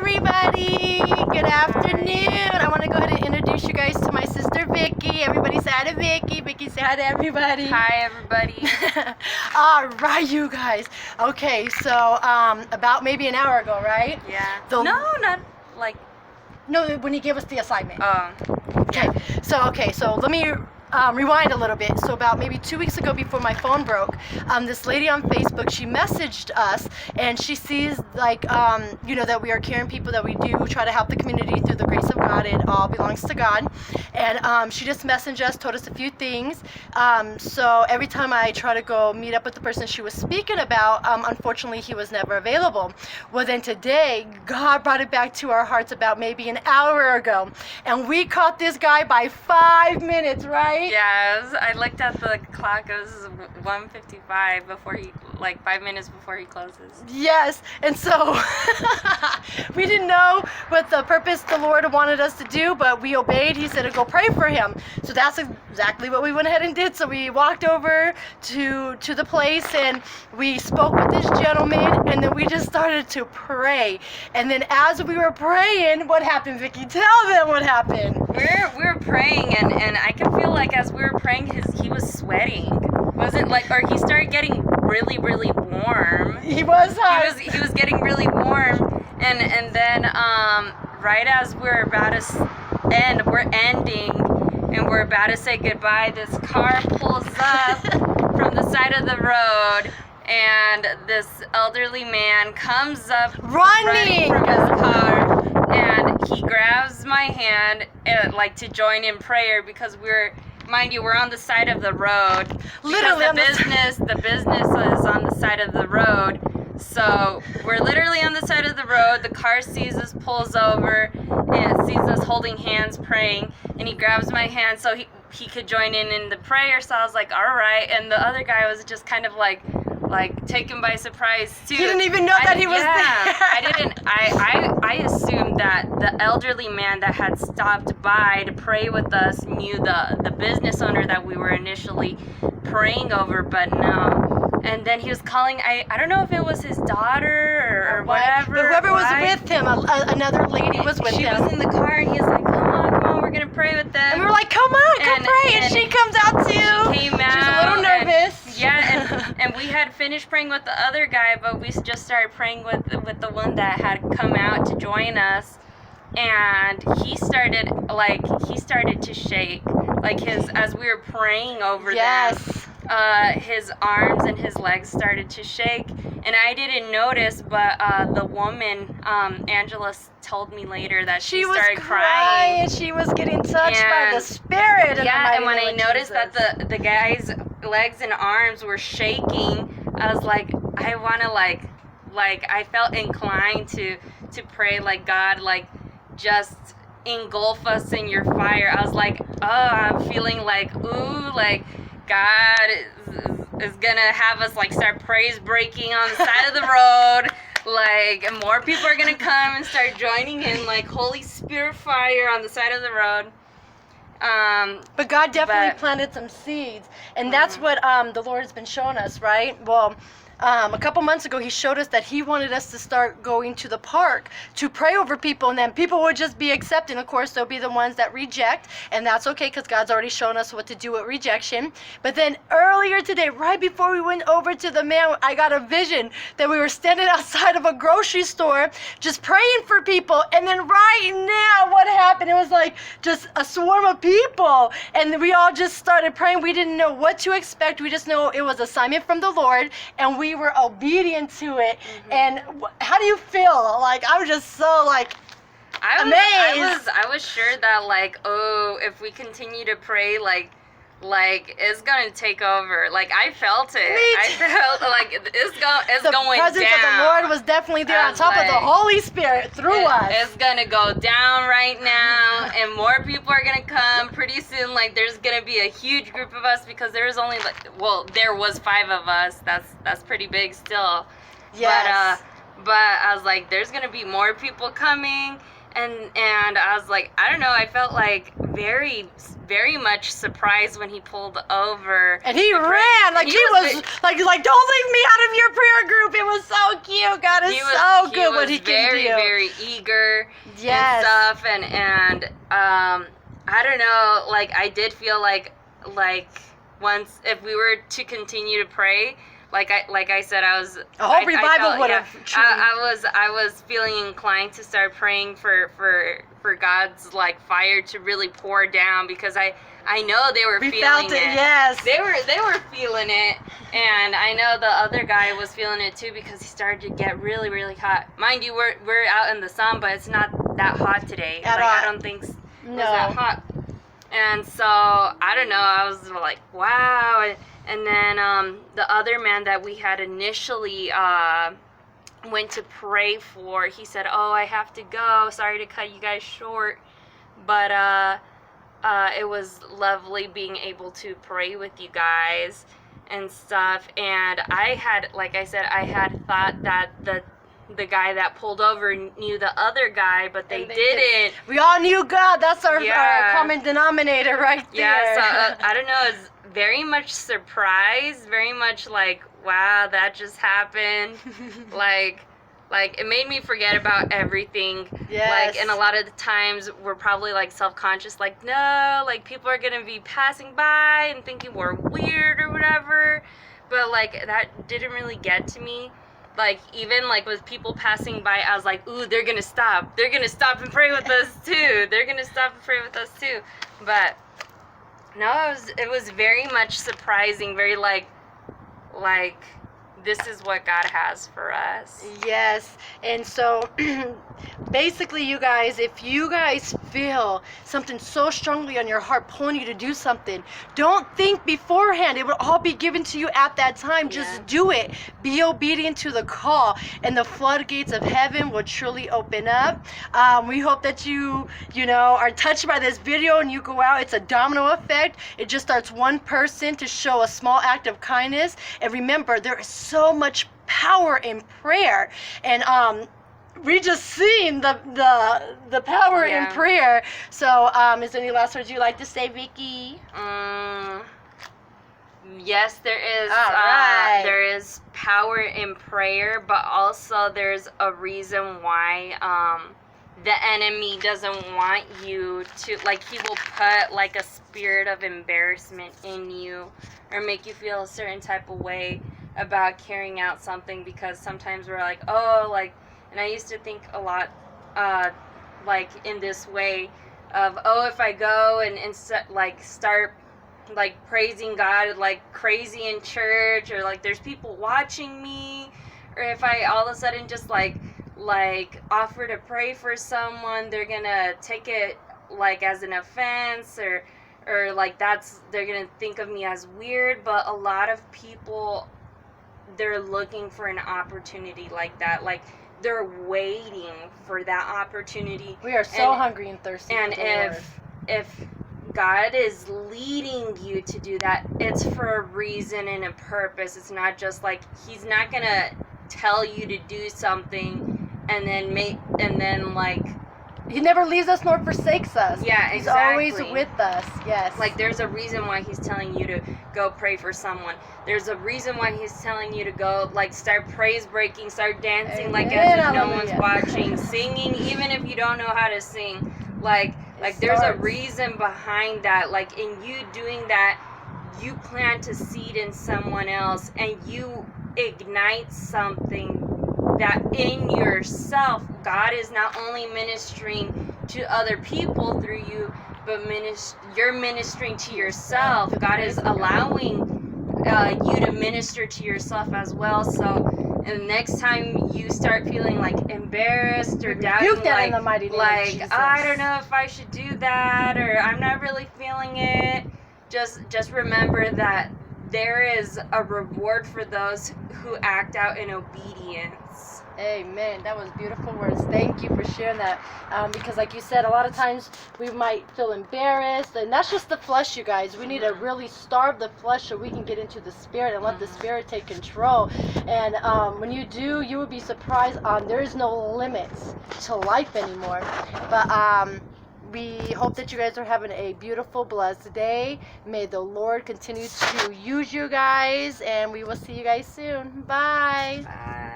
everybody. Good afternoon. I want to go ahead and introduce you guys to my sister Vicky. Everybody say hi to Vicky. Vicky, say hi to everybody. Hi, everybody. All right, you guys. Okay, so about maybe an hour ago, right? Yeah. The- No, not like. No, when he gave us the assignment. Okay. So let me rewind a little bit. So about maybe 2 weeks ago, before my phone broke, this lady on Facebook, she messaged us, and she sees that we are caring people, that we do try to help the community through the grace of God. It all belongs to God. And she just messaged us, told us a few things. So every time I try to go meet up with the person she was speaking about, unfortunately he was never available. Well, then today, God brought it back to our hearts about maybe an hour ago, and we caught this guy by 5 minutes, right? Yes, I looked at the clock. It was 1:55 before he, 5 minutes before he closes. Yes, and so we didn't know what the purpose the Lord wanted us to do, but we obeyed. He said to go pray for him. So that's exactly what we went ahead and did. So we walked over to the place, and we spoke with this gentleman, and then we just started to pray. And then as we were praying, what happened, Vicky? Tell them what happened. We were praying, and I could feel like as we were praying, he was sweating. Wasn't or he started getting really, really warm. He was hot. He was getting really warm, and then right as we're about to we're ending, and we're about to say goodbye, this car pulls up from the side of the road, and this elderly man comes up running from his car, and he grabs my hand to join in prayer, because mind you, we're on the side of the road. Literally the business is on the side of the road. So we're literally on the side of the road. The car sees us, pulls over, and sees us holding hands, praying, and he grabs my hand so he could join in the prayer. So I was like, all right. And the other guy was just kind of like taken by surprise too. He didn't even know that he was there. I didn't. I assumed that the elderly man that had stopped by to pray with us knew the business owner that we were initially praying over, but no. And then he was calling. I don't know if it was his daughter or whatever. But whoever was with him, another lady was with him. She was in the car, and he was like, come on, we're gonna pray with them. And we were like, come on, come pray. And she comes out too. She came out. She's a little nervous. And we had finished praying with the other guy, but we just started praying with the one that had come out to join us, and he started to shake, as we were praying over them. His arms and his legs started to shake, and I didn't notice, but the woman, Angela, told me later that she started crying. She was getting touched by the Spirit. And when I noticed that the guy's legs and arms were shaking, I was like, I want to I felt inclined to pray, God, just engulf us in your fire. I was like, oh, I'm feeling God is gonna have us start praise breaking on the side of the road. And more people are gonna come and start joining in, Holy Spirit fire on the side of the road. But God definitely planted some seeds, and that's what the Lord has been showing us, right? Well, a couple months ago, he showed us that he wanted us to start going to the park to pray over people, and then people would just be accepting. Of course, there'll be the ones that reject, and that's okay, because God's already shown us what to do with rejection. But then earlier today, right before we went over to the man, I got a vision that we were standing outside of a grocery store just praying for people, and then right now, what happened? It was just a swarm of people, and we all just started praying. We didn't know what to expect. We just know it was an assignment from the Lord, and we were obedient to it. Mm-hmm. And how do you feel? I was just so amazed. I was sure that if we continue to pray, it's gonna take over. I felt it. I felt it's going down. The presence of the Lord was definitely there on top of the Holy Spirit through us. It's gonna go down right now, and more people are gonna come pretty soon. There's gonna be a huge group of us, because there was only there was 5 of us. That's pretty big still. Yes. But I was like, there's gonna be more people coming. And I was like, I don't know, I felt like very much surprised when he pulled over. And he ran like he was like don't leave me out of your prayer group. It was so cute. God is so good what he can do. He was very eager Yes. and stuff, and I don't know, like I did feel like once if we were to continue to pray, like I said, I was a whole revival would have. I was feeling inclined to start praying for God's like fire to really pour down, because I know they were feeling felt it. Yes, they were feeling it, and I know the other guy was feeling it too, because he started to get really, really hot. Mind you, we're out in the sun, but it's not that hot today. At all. I don't think it's that hot. And so I don't know, I was like, wow. And then the other man that we had initially went to pray for, he said, oh, I have to go. Sorry to cut you guys short. But it was lovely being able to pray with you guys and stuff. And I had, like I said, I had thought that the guy that pulled over knew the other guy, but they didn't. We all knew God. That's our common denominator right there. Yeah, so I don't know, it's very much surprised, very much like, wow, that just happened. like it made me forget about everything. Yes. Like, and a lot of the times we're probably like self-conscious, like, no, like people are gonna be passing by and thinking we're weird or whatever. But like that didn't really get to me. Like, even like with people passing by, I was like, ooh, they're gonna stop. They're gonna stop and pray with us too. They're gonna stop and pray with us too. But no, it was very much surprising, very like this is what God has for us. Yes. And so basically, you guys, if you guys feel something so strongly on your heart pulling you to do something, don't think beforehand. It will all be given to you at that time. Just do it. Be obedient to the call, and the floodgates of heaven will truly open up. We hope that you are touched by this video and you go out. It's a domino effect. It just starts one person to show a small act of kindness. And remember, there is so much power in prayer, and we just seen the power in prayer. So is there any last words you'd like to say, Vicky? Yes, there is. All right. There is power in prayer, but also there's a reason why the enemy doesn't want you to, like, he will put like a spirit of embarrassment in you or make you feel a certain type of way about carrying out something, because sometimes we're like, oh, like, and I used to think a lot like in this way of, oh, if I go and start like praising God like crazy in church, or like there's people watching me, or if I all of a sudden just like offer to pray for someone, they're gonna take it like as an offense, or like they're gonna think of me as weird. But a lot of people, they're looking for an opportunity like that. Like, they're waiting for that opportunity. We are so hungry and thirsty. And if God is leading you to do that, it's for a reason and a purpose. It's not just like, he's not gonna tell you to do something and then like, he never leaves us nor forsakes us. Yeah, He's exactly. always with us. Yes. Like, there's a reason why he's telling you to go pray for someone. There's a reason why he's telling you to go, like, start praise breaking, start dancing, Amen. like as if no Hallelujah. one's watching, singing, even if you don't know how to sing. Like there's a reason behind that. Like, in you doing that, you plant a seed in someone else, and you ignite something that in yourself, God is not only ministering to other people through you, but you're ministering to yourself. God is allowing you to minister to yourself as well. So, and the next time you start feeling like embarrassed or doubting, that in the mighty name of Jesus. I don't know if I should do that, or I'm not really feeling it, just remember that there is a reward for those who act out in obedience. Amen. That was beautiful words. Thank you for sharing that. Because, like you said, a lot of times we might feel embarrassed, and that's just the flesh, you guys. We need to really starve the flesh so we can get into the spirit and let the spirit take control. And when you do, you will be surprised. There is no limits to life anymore. But we hope that you guys are having a beautiful, blessed day. May the Lord continue to use you guys, and we will see you guys soon. Bye. Bye.